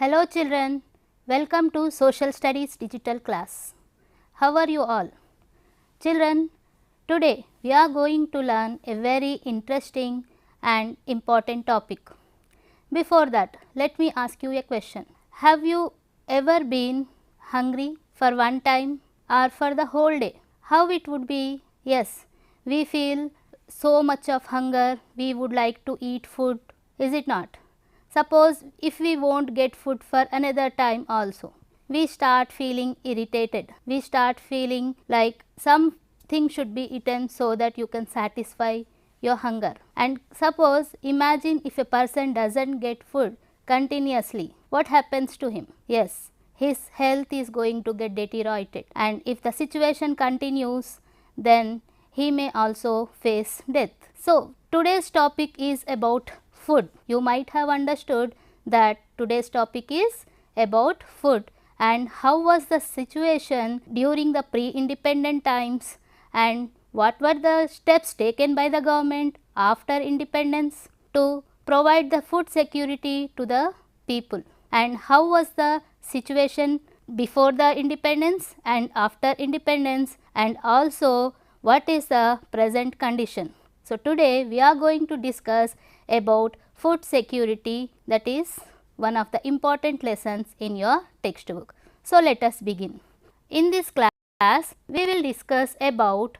Hello children, welcome to Social Studies digital class. How are you all? Children, today we are going to learn a very interesting and important topic. Before that, let me ask you a question. Have you ever been hungry for one time or for the whole day? How it would be? Yes, we feel so much of hunger, we would like to eat food, is it not? Suppose if we won't get food for another time also, we start feeling irritated, we start feeling like something should be eaten so that you can satisfy your hunger. And suppose imagine if a person doesn't get food continuously, what happens to him? Yes, his health is going to get deteriorated, and if the situation continues, then he may also face death. So today's topic is about food. You might have understood that today's topic is about food and how was the situation during the pre-independent times and what were the steps taken by the government after independence to provide the food security to the people, and how was the situation before the independence and after independence, and also what is the present condition. So today we are going to discuss about food security, that is one of the important lessons in your textbook. So let us begin. In this class we will discuss about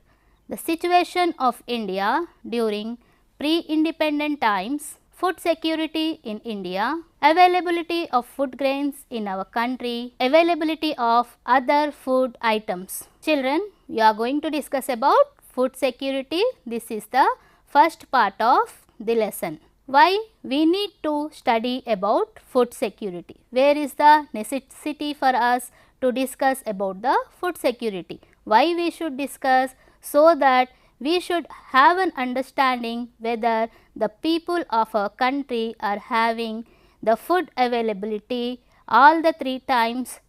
the situation of India during pre-independent times, food security in India, availability of food grains in our country, availability of other food items. Children, we are going to discuss about food security. This is the first part of the lesson. Why we need to study about food security? Where is the necessity for us to discuss about the food security? Why we should discuss? So that we should have an understanding whether the people of our country are having the food availability all the 3 times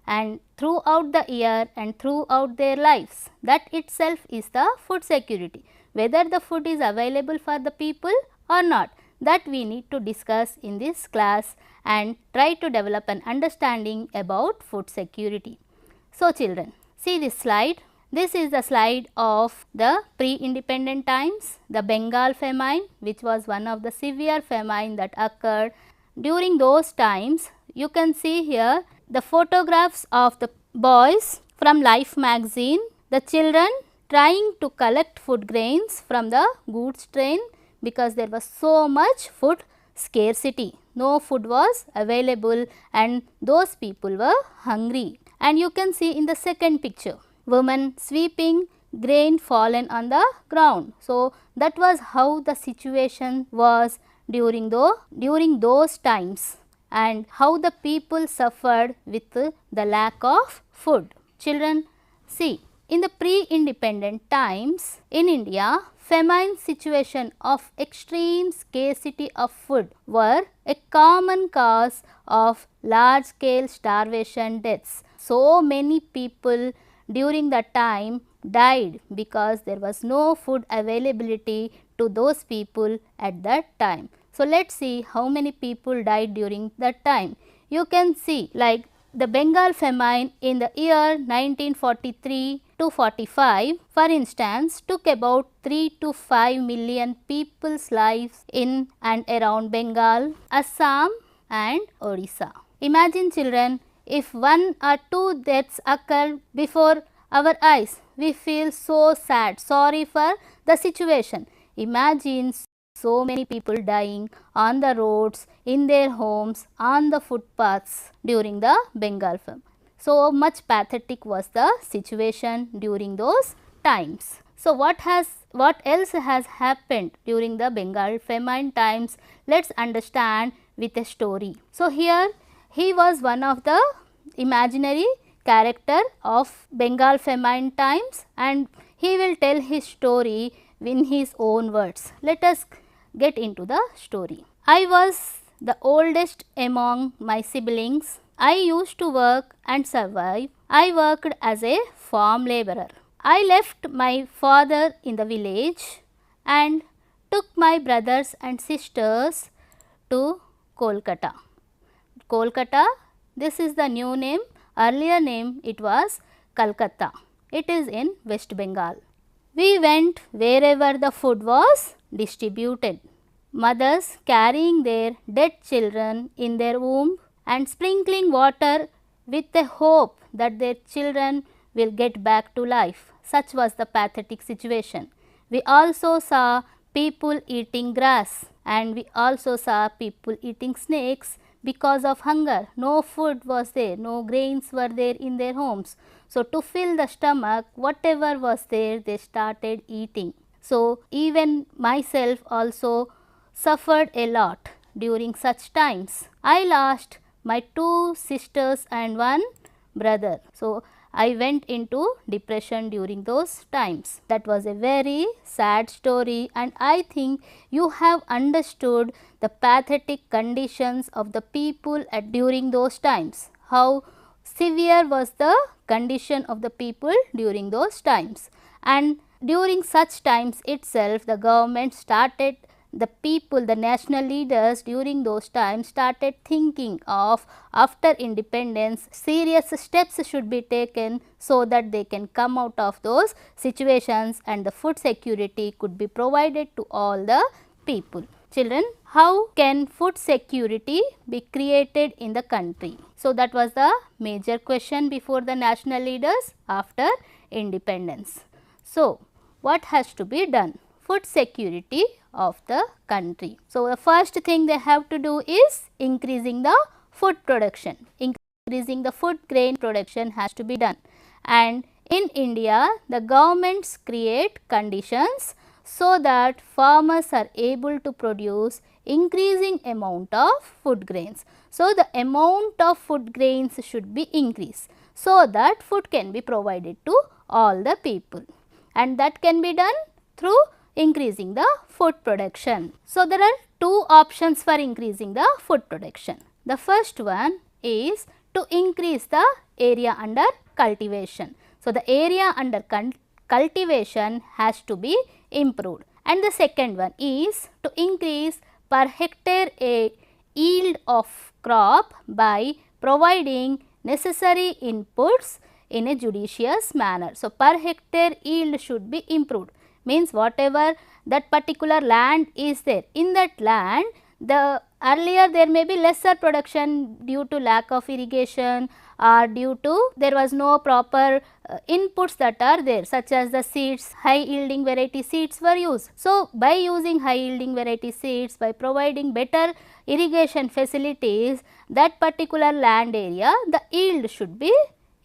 and throughout the year and throughout their lives. That itself is the food security. Whether the food is available for the people or not, that we need to discuss in this class and try to develop an understanding about food security. So children, see this slide. This is the slide of the pre-independent times, the Bengal famine, which was one of the severe famine that occurred during those times. You can see here the photographs of the boys from Life magazine, the children trying to collect food grains from the goods train because there was so much food scarcity. No food was available and those people were hungry. And you can see in the second picture, women sweeping grain fallen on the ground. So that was how the situation was during those times and how the people suffered with the lack of food. Children, see, in the pre-independent times in India, famine situation of extreme scarcity of food were a common cause of large scale starvation deaths. So many people during that time died because there was no food availability to those people at that time. So let's see how many people died during that time. You can see like the Bengal famine in the year 1943 to 45, for instance, took about 3 to 5 million people's lives in and around Bengal, Assam and Odisha. Imagine children, if 1 or 2 deaths occur before our eyes, we feel so sad, sorry for the situation. Imagine so many people dying on the roads, in their homes, on the footpaths during the Bengal famine. So much pathetic was the situation during those times. So what else has happened during the Bengal famine times? Let's understand with a story. So here he was one of the imaginary character of Bengal famine times and he will tell his story in his own words. Let us get into the story. I was the oldest among my siblings. I used to work and survive. I worked as a farm laborer. I left my father in the village and took my brothers and sisters to Kolkata Kolkata. This is the new name. Earlier name it was Calcutta. It is in West Bengal. We went wherever the food was distributed. Mothers carrying their dead children in their womb and sprinkling water with the hope that their children will get back to life. Such was the pathetic situation. We also saw people eating grass, and we also saw people eating snakes because of hunger. No food was there, no grains were there in their homes. So, to fill the stomach, whatever was there, they started eating. So, even myself also suffered a lot during such times. I lost my 2 sisters and 1 brother. So, I went into depression during those times. That was a very sad story, and I think you have understood the pathetic conditions of the people during those times. How severe was the condition of the people during those times, and during such times itself the government started, the people, the national leaders during those times started thinking of, after independence, serious steps should be taken so that they can come out of those situations and the food security could be provided to all the people. Children, how can food security be created in the country? So, that was the major question before the national leaders after independence. So, what has to be done? Food security of the country. So, the first thing they have to do is increasing the food production. Increasing the food grain production has to be done, and in India the governments create conditions so that farmers are able to produce increasing amount of food grains. So, the amount of food grains should be increased so that food can be provided to all the people, and that can be done through increasing the food production. So, there are 2 options for increasing the food production. The first one is to increase the area under cultivation. So, the area under cultivation has to be improved, and the second one is to increase per hectare a yield of crop by providing necessary inputs in a judicious manner. So, per hectare yield should be improved, means whatever that particular land is there, in that land the earlier there may be lesser production due to lack of irrigation or due to there was no proper inputs that are there, such as the seeds, high yielding variety seeds were used. So, by using high yielding variety seeds, by providing better irrigation facilities, that particular land area, the yield should be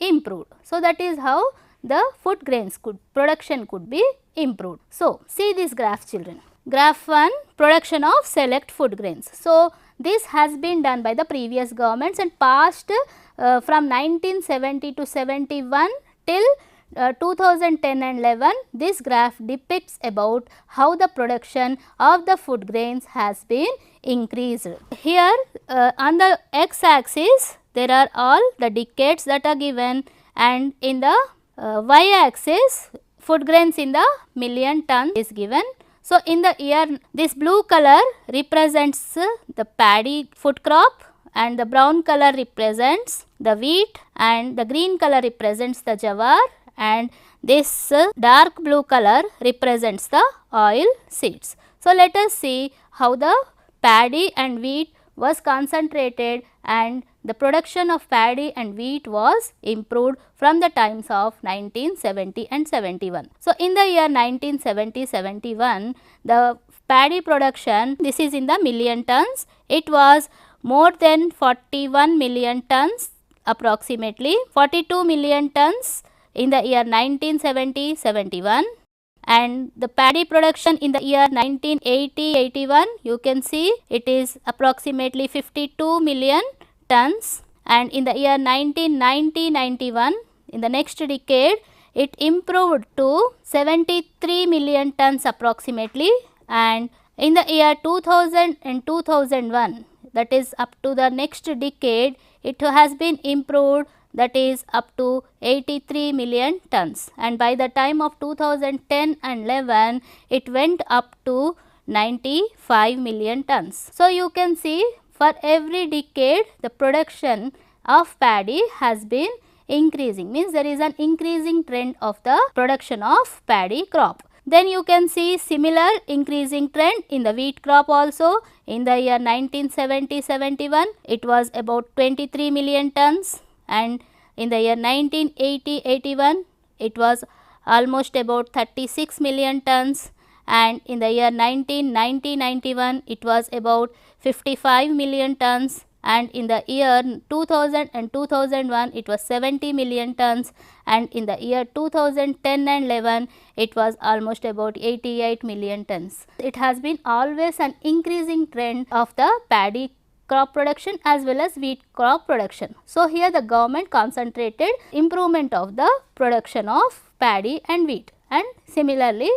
improved. So, that is how the food grains production could be improved. So, see this graph, children. Graph 1, production of select food grains. So, this has been done by the previous governments and past from 1970 to 71 till 2010 and 11. This graph depicts about how the production of the food grains has been increased. Here on the x axis there are all the decades that are given, and in the y axis food grains in the million tons is given. So, in the year, this blue color represents the paddy food crop, and the brown color represents the wheat, and the green color represents the jawar, and this dark blue color represents the oil seeds. So, let us see how the paddy and wheat was concentrated, and the production of paddy and wheat was improved from the times of 1970 and 71. So, in the year 1970-71, the paddy production, this is in the million tons, it was more than 41 million tons, approximately 42 million tons in the year 1970-71. And the paddy production in the year 1980-81, you can see it is approximately 52 million tons, and in the year 1990-91, in the next decade, it improved to 73 million tons approximately, and in the year 2000 and 2001, that is up to the next decade, it has been improved, that is up to 83 million tons, and by the time of 2010 and 11, it went up to 95 million tons. So, you can see for every decade the production of paddy has been increasing, means there is an increasing trend of the production of paddy crop. Then you can see similar increasing trend in the wheat crop also. In the year 1970-71 it was about 23 million tons, and in the year 1980-81 it was almost about 36 million tons, and in the year 1990-91 it was about 55 million tons, and in the year 2000 and 2001 it was 70 million tons, and in the year 2010 and 11 it was almost about 88 million tons. It has been always an increasing trend of the paddy crop production as well as wheat crop production. So, here the government concentrated improvement of the production of paddy and wheat, and similarly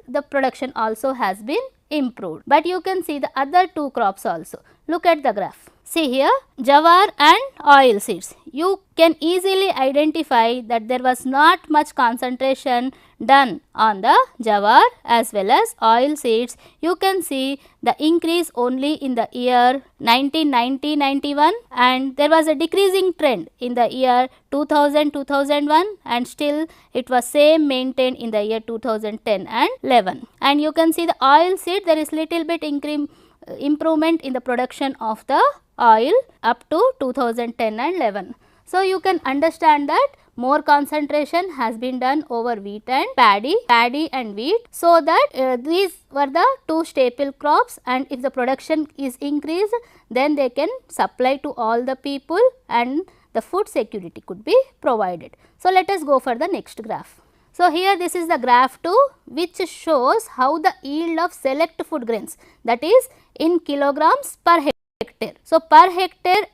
the production also has been improved. But you can see the other two crops also. Look at the graph. See here, jawar and oil seeds. You can easily identify that there was not much concentration done on the jawar as well as oil seeds. You can see the increase only in the year 1990-91, and there was a decreasing trend in the year 2000-2001, and still it was same maintained in the year 2010 and 11. And you can see the oil seed, there is little bit improvement in the production of the oil up to 2010 and 11. So, you can understand that more concentration has been done over wheat and paddy and wheat, so that these were the two staple crops, and if the production is increased then they can supply to all the people and the food security could be provided. So, let us go for the next graph. So, here this is the graph 2 which shows how the yield of select food grains, that is in kilograms per hectare. So, per hectare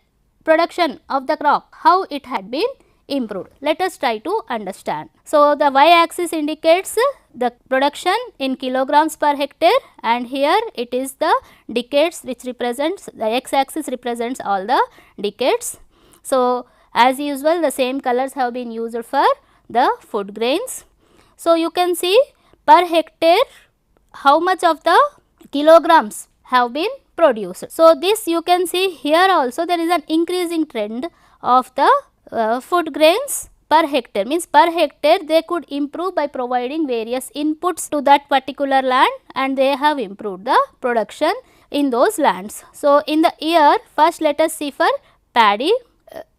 production of the crop, how it had been improved. Let us try to understand. So, the y axis indicates the production in kilograms per hectare, and here it is the decades which represents, the x axis represents all the decades. So, as usual the same colors have been used for the food grains. So, you can see per hectare how much of the kilograms have been produced. So, this you can see here also there is an increasing trend of the food grains per hectare, means per hectare they could improve by providing various inputs to that particular land, and they have improved the production in those lands. So, in the year, first let us see for paddy.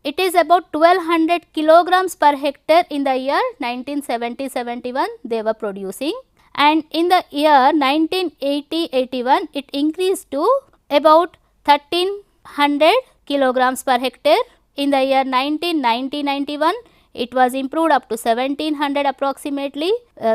It is about 1200 kilograms per hectare in the year 1970-71 they were producing, and in the year 1980-81 it increased to about 1300 kilograms per hectare. In the year 1990-91 it was improved up to 1700 approximately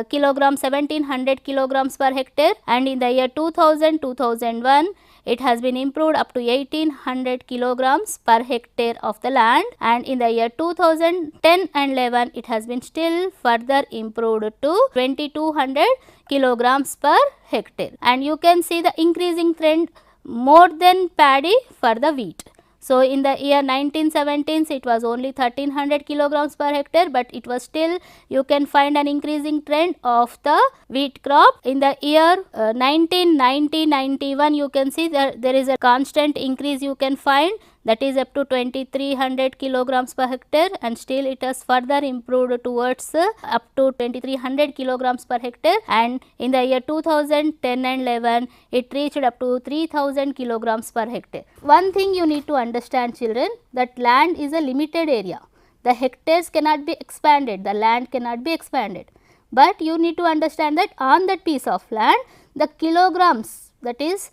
kilograms, 1700 kilograms per hectare, and in the year 2000-2001 it has been improved up to 1800 kilograms per hectare of the land, and in the year 2010 and 11 it has been still further improved to 2200 kilograms per hectare, and you can see the increasing trend more than paddy for the wheat. So, in the year 1917 it was only 1300 kilograms per hectare, but it was still, you can find an increasing trend of the wheat crop. In the year 1990-91 you can see that there is a constant increase you can find, that is up to 2300 kilograms per hectare, and still it has further improved towards up to 2300 kilograms per hectare, and in the year 2010 and 11 it reached up to 3000 kilograms per hectare. One thing you need to understand, children, that land is a limited area. The hectares cannot be expanded, the land cannot be expanded, but you need to understand that on that piece of land the kilograms, that is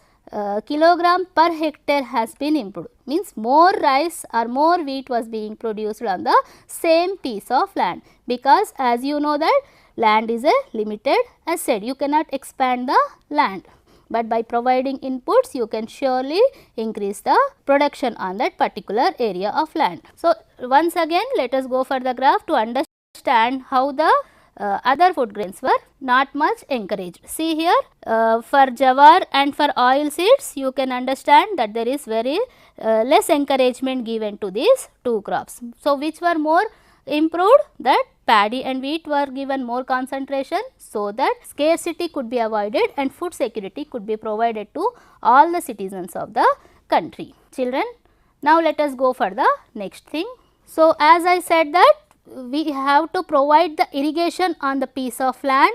kilogram per hectare has been improved, means more rice or more wheat was being produced on the same piece of land, because as you know that land is a limited asset, you cannot expand the land, but by providing inputs you can surely increase the production on that particular area of land. So, once again let us go for the graph to understand how the other food grains were not much encouraged. See here for jawar and for oil seeds you can understand that there is very less encouragement given to these two crops. So, which were more improved? That paddy and wheat were given more concentration, so that scarcity could be avoided and food security could be provided to all the citizens of the country. Children, now let us go for the next thing. So, as I said that we have to provide the irrigation on the piece of land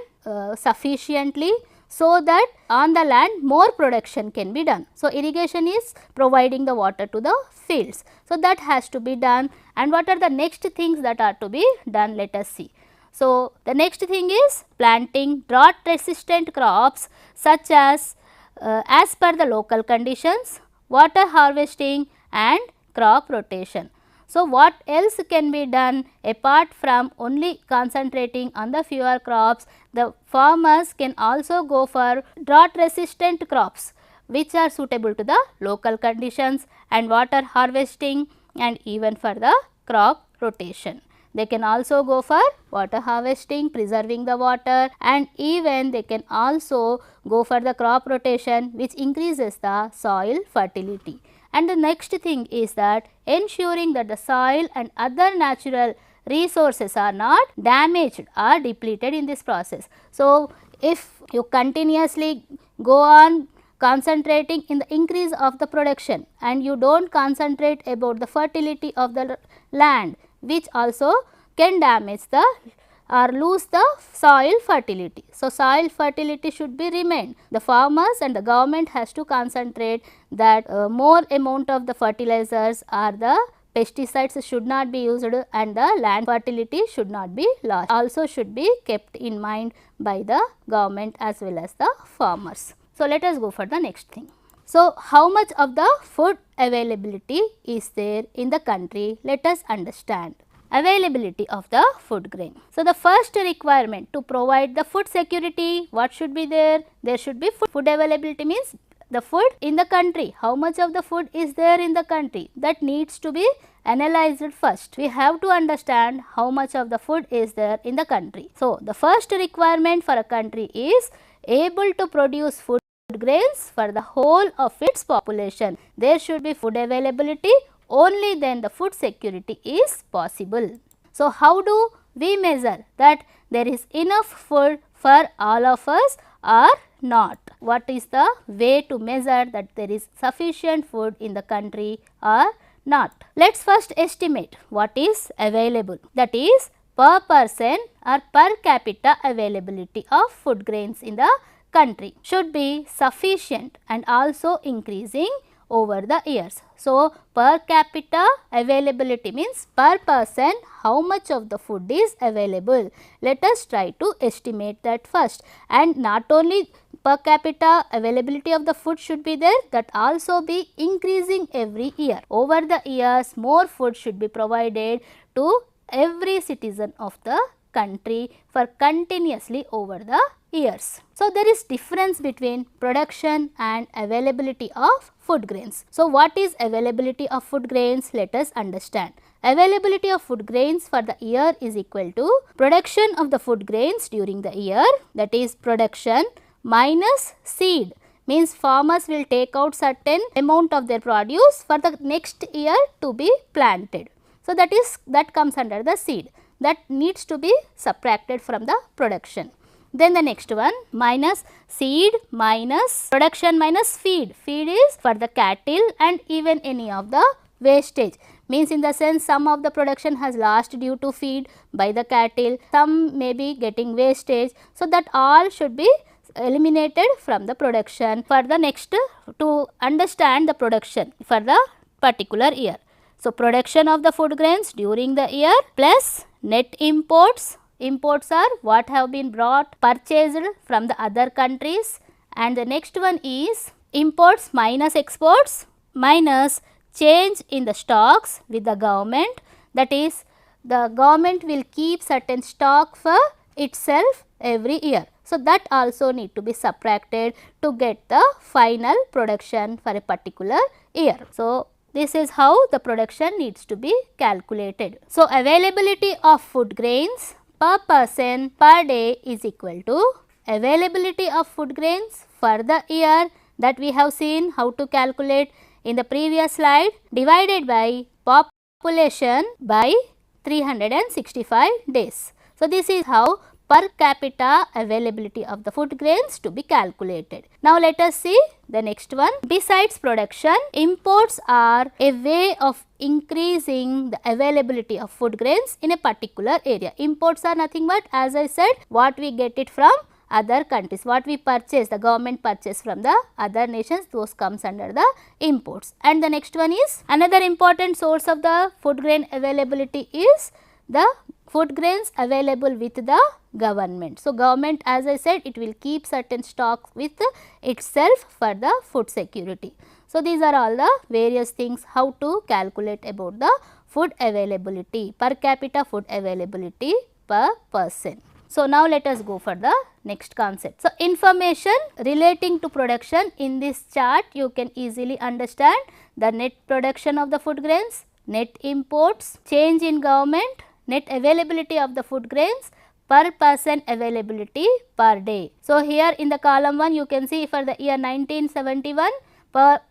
sufficiently, so that on the land more production can be done. So, irrigation is providing the water to the fields. So, that has to be done, and what are the next things that are to be done, let us see. So, the next thing is planting drought resistant crops such as per the local conditions, water harvesting and crop rotation. So, what else can be done apart from only concentrating on the fewer crops? The farmers can also go for drought resistant crops which are suitable to the local conditions, and water harvesting, and even for the crop rotation. They can also go for water harvesting, preserving the water, and even they can also go for the crop rotation which increases the soil fertility. And the next thing is that ensuring that the soil and other natural resources are not damaged or depleted in this process. So, if you continuously go on concentrating in the increase of the production and you do not concentrate about the fertility of the land, which also can damage the or lose the soil fertility. So, soil fertility should be remained. The farmers and the government has to concentrate that more amount of the fertilizers or the pesticides should not be used, and the land fertility should not be lost. Also should be kept in mind by the government as well as the farmers. So, let us go for the next thing. So, how much of the food availability is there in the country? Let us understand. Availability of the food grain. So, the first requirement to provide the food security, what should be there? There should be food availability, means the food in the country. How much of the food is there in the country? That needs to be analyzed first. We have to understand how much of the food is there in the country. So, the first requirement for a country is able to produce food grains for the whole of its population. There should be food availability, only then the food security is possible. So, how do we measure that there is enough food for all of us or not? What is the way to measure that there is sufficient food in the country or not? Let us first estimate what is available, that is per person or per capita availability of food grains in the country should be sufficient and also increasing over the years. So, per capita availability means per person how much of the food is available. Let us try to estimate that first, and not only per capita availability of the food should be there, that also be increasing every year. Over the years more food should be provided to every citizen of the country for continuously over the years. So, there is difference between production and availability of food grains. So, what is availability of food grains? Let us understand. Availability of food grains for the year is equal to production of the food grains during the year, that is production minus seed, means farmers will take out certain amount of their produce for the next year to be planted. So, that comes under the seed, that needs to be subtracted from the production. Then the next one, minus seed minus production minus feed. Feed is for the cattle and even any of the wastage, means in the sense some of the production has lost due to feed by the cattle, some may be getting wastage. So, that all should be eliminated from the production for the next, to understand the production for the particular year. So, production of the food grains during the year plus net imports. Imports are what have been brought, purchased from the other countries, and the next one is imports minus exports minus change in the stocks with the government, that is the government will keep certain stock for itself every year. So, that also need to be subtracted to get the final production for a particular year. So, this is how the production needs to be calculated. So, availability of food grains per person per day is equal to availability of food grains for the year, that we have seen how to calculate in the previous slide, divided by population by 365 days. So, this is how per capita availability of the food grains to be calculated. Now let us see the next one. Besides production, imports are a way of increasing the availability of food grains in a particular area. Imports are nothing but, as I said, what we get it from other countries, what we purchase, the government purchase from the other nations, those comes under the imports. And the next one is, another important source of the food grain availability is the food grains available with the government. So, government, as I said, it will keep certain stocks with itself for the food security. So, these are all the various things how to calculate about the food availability, per capita food availability per person. So, now let us go for the next concept. So, information relating to production in this chart you can easily understand the net production of the food grains, net imports, change in government, net availability of the food grains, per person availability per day. So, here in the column 1 you can see for the year 1971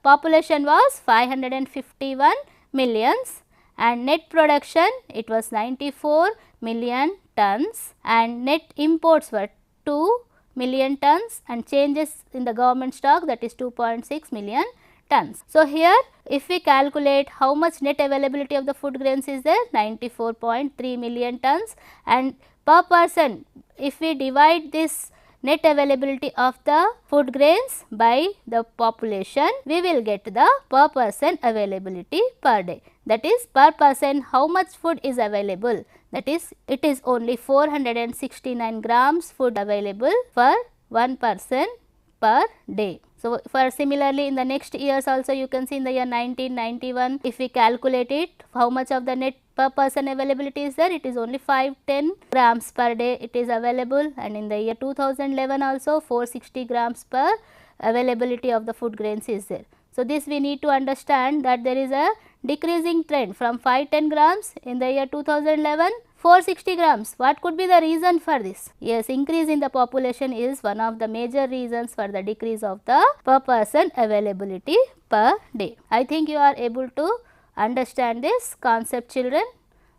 population was 551 millions and net production it was 94 million tons and net imports were 2 million tons and changes in the government stock, that is 2.6 million tons. So, here if we calculate how much net availability of the food grains is there, 94.3 million tons, and per person if we divide this net availability of the food grains by the population, we will get the per person availability per day. That is, per person how much food is available, that is, it is only 469 grams food available for one person per day. So, for similarly in the next years also you can see in the year 1991 if we calculate it how much of the net per person availability is there, it is only 510 grams per day it is available, and in the year 2011 also 460 grams per availability of the food grains is there. So, this we need to understand that there is a decreasing trend from 510 grams in the year 2011 460 grams. What could be the reason for this? Yes, increase in the population is one of the major reasons for the decrease of the per person availability per day. I think you are able to understand this concept, children.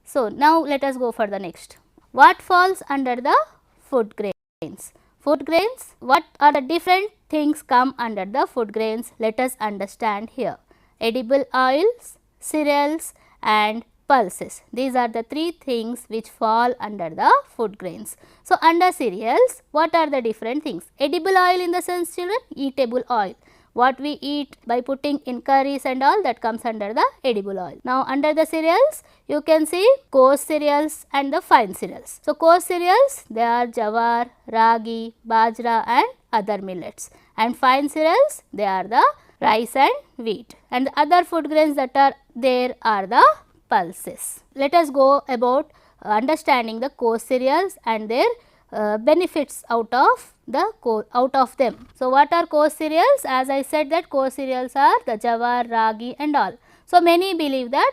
So, now let us go for the next. What falls under the food grains? Food grains, what are the different things come under the food grains? Let us understand here. Edible oils, cereals and pulses. These are the three things which fall under the food grains. So, under cereals, what are the different things? Edible oil in the sense, children, eatable oil. What we eat by putting in curries and all, that comes under the edible oil. Now, under the cereals, you can see coarse cereals and the fine cereals. So, coarse cereals, they are jawar, ragi, bajra and other millets, and fine cereals, they are the rice and wheat, and the other food grains that are there are the pulses. Let us go about understanding the coarse cereals and their benefits out of them. So, what are coarse cereals? As I said that coarse cereals are the jawar, ragi and all. So, many believe that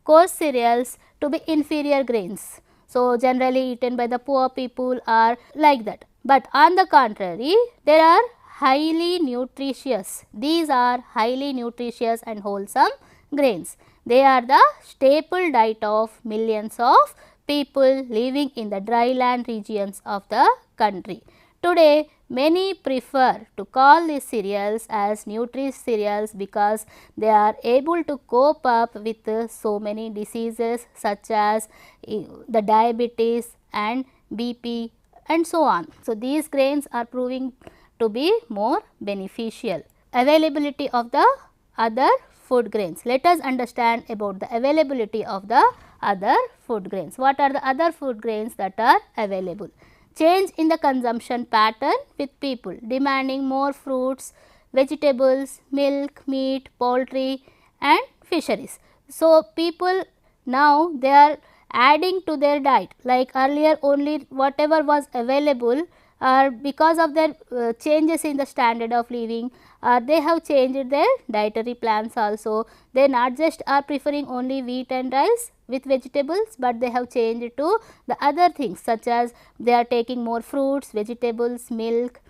coarse cereals to be inferior grains. So, generally eaten by the poor people are like that. But on the contrary, there are highly nutritious. These are highly nutritious and wholesome grains. They are the staple diet of millions of people living in the dry land regions of the country. Today, many prefer to call these cereals as nutritious cereals because they are able to cope up with so many diseases such as the diabetes and BP and so on. So, these grains are proving to be more beneficial. Availability of the other food grains. Let us understand about the availability of the other food grains. What are the other food grains that are available? Change in the consumption pattern with people demanding more fruits, vegetables, milk, meat, poultry and fisheries. So, people now they are adding to their diet, like earlier only whatever was available because of their changes in the standard of living, they have changed their dietary plans also. They not just are preferring only wheat and rice with vegetables, but they have changed to the other things such as they are taking more fruits, vegetables, milk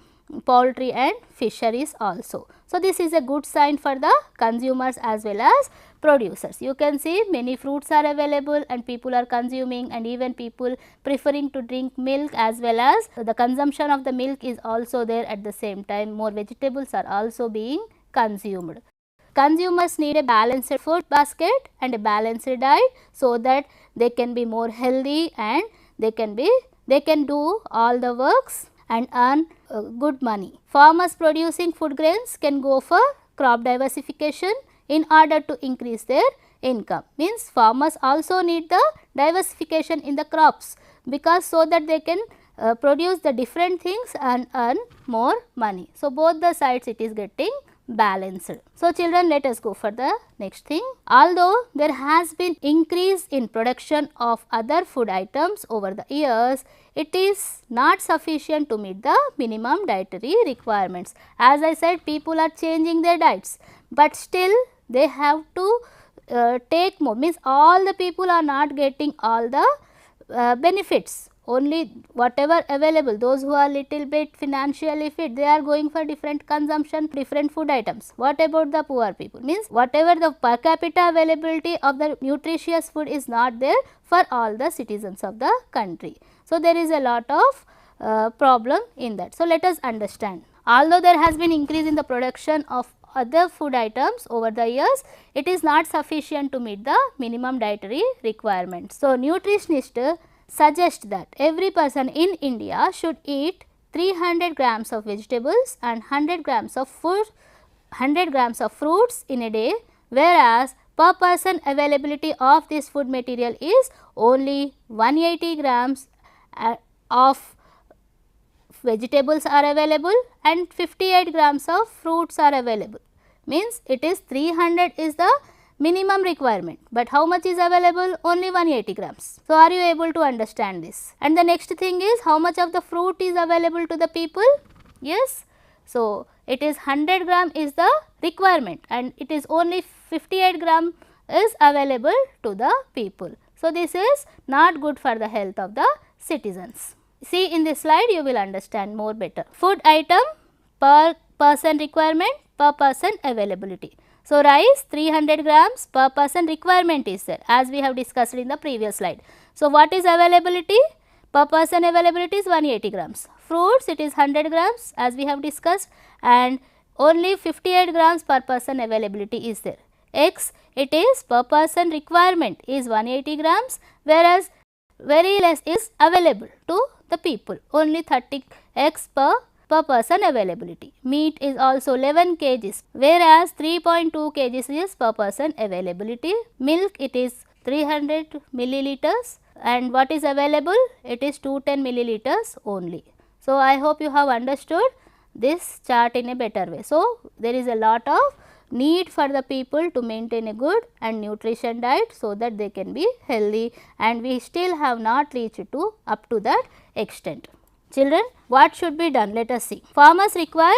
poultry and fisheries also. So, this is a good sign for the consumers as well as producers. You can see many fruits are available and people are consuming, and even people preferring to drink milk, as well as the consumption of the milk is also there. At the same time, more vegetables are also being consumed. Consumers need a balanced food basket and a balanced diet, so that they can be more healthy and they can do all the works and earn good money. Farmers producing food grains can go for crop diversification in order to increase their income. Means farmers also need the diversification in the crops, because so that they can produce the different things and earn more money. So, both the sides it is getting balanced. So, children, let us go for the next thing. Although there has been increase in production of other food items over the years, it is not sufficient to meet the minimum dietary requirements. As I said, people are changing their diets, but still they have to take more, means all the people are not getting all the benefits. Only whatever available, those who are little bit financially fit, they are going for different consumption, different food items. What about the poor people? Means whatever the per capita availability of the nutritious food is not there for all the citizens of the country. So, there is a lot of problem in that. So, let us understand. Although there has been increase in the production of other food items over the years, it is not sufficient to meet the minimum dietary requirements. So, nutritionists suggest that every person in India should eat 300 grams of vegetables and 100 grams of fruits in a day, whereas per person availability of this food material is only 180 grams of vegetables are available and 58 grams of fruits are available. Means it is 300 is the minimum requirement, but how much is available? Only 180 grams. So, are you able to understand this? And the next thing is, how much of the fruit is available to the people? Yes. So, it is 100 gram is the requirement and it is only 58 gram is available to the people. So, this is not good for the health of the citizens. See in this slide, you will understand more better. Food item per person requirement, per person availability. So, rice 300 grams per person requirement is there, as we have discussed in the previous slide. So, what is availability? Per person availability is 180 grams. Fruits it is 100 grams as we have discussed, and only 58 grams per person availability is there. Eggs it is per person requirement is 180 grams, whereas very less is available to the people, only 30 eggs per person availability. Meat is also 11 kgs, whereas 3.2 kgs is per person availability. Milk it is 300 milliliters, and what is available? It is 210 milliliters only. So, I hope you have understood this chart in a better way. So, there is a lot of need for the people to maintain a good and nutrition diet, so that they can be healthy, and we still have not reached to up to that extent. Children, what should be done? Let us see. Farmers require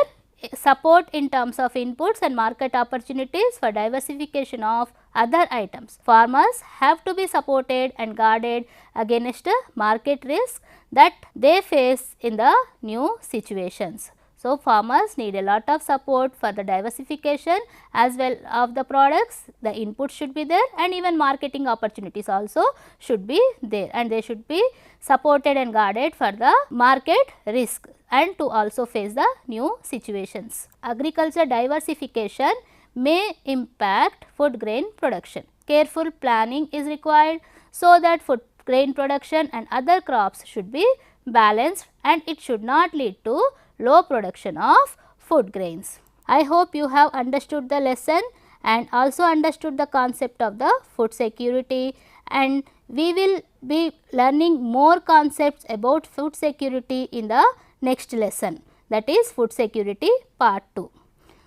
support in terms of inputs and market opportunities for diversification of other items. Farmers have to be supported and guarded against market risk that they face in the new situations. So, farmers need a lot of support for the diversification as well of the products, the input should be there, and even marketing opportunities also should be there, and they should be supported and guarded for the market risk and to also face the new situations. Agriculture diversification may impact food grain production. Careful planning is required so that food grain production and other crops should be balanced, and it should not lead to low production of food grains. I hope you have understood the lesson and also understood the concept of the food security, and we will be learning more concepts about food security in the next lesson, that is food security part 2.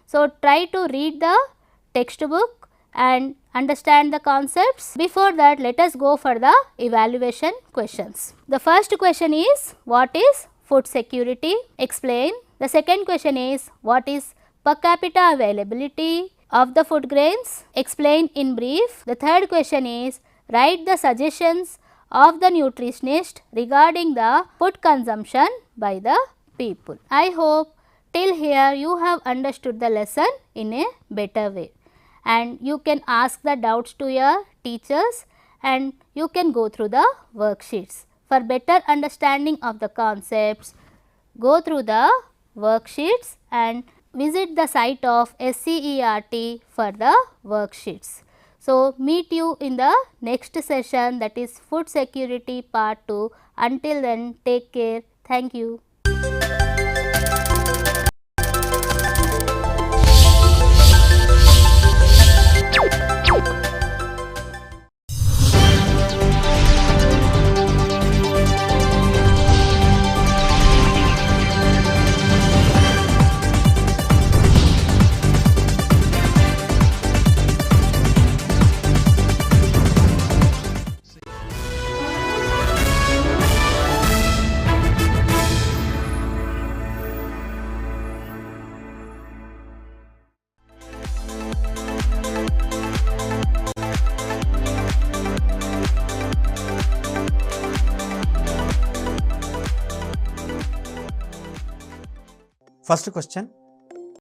So, try to read the textbook and understand the concepts. Before that, let us go for the evaluation questions. The first question is, what is food security? Explain. The second question is, what is per capita availability of the food grains? Explain in brief. The third question is, write the suggestions of the nutritionist regarding the food consumption by the people. I hope till here you have understood the lesson in a better way, and you can ask the doubts to your teachers and you can go through the worksheets. For better understanding of the concepts, go through the worksheets and visit the site of SCERT for the worksheets. So, meet you in the next session, that is food security part 2. Until then, take care. Thank you. First question,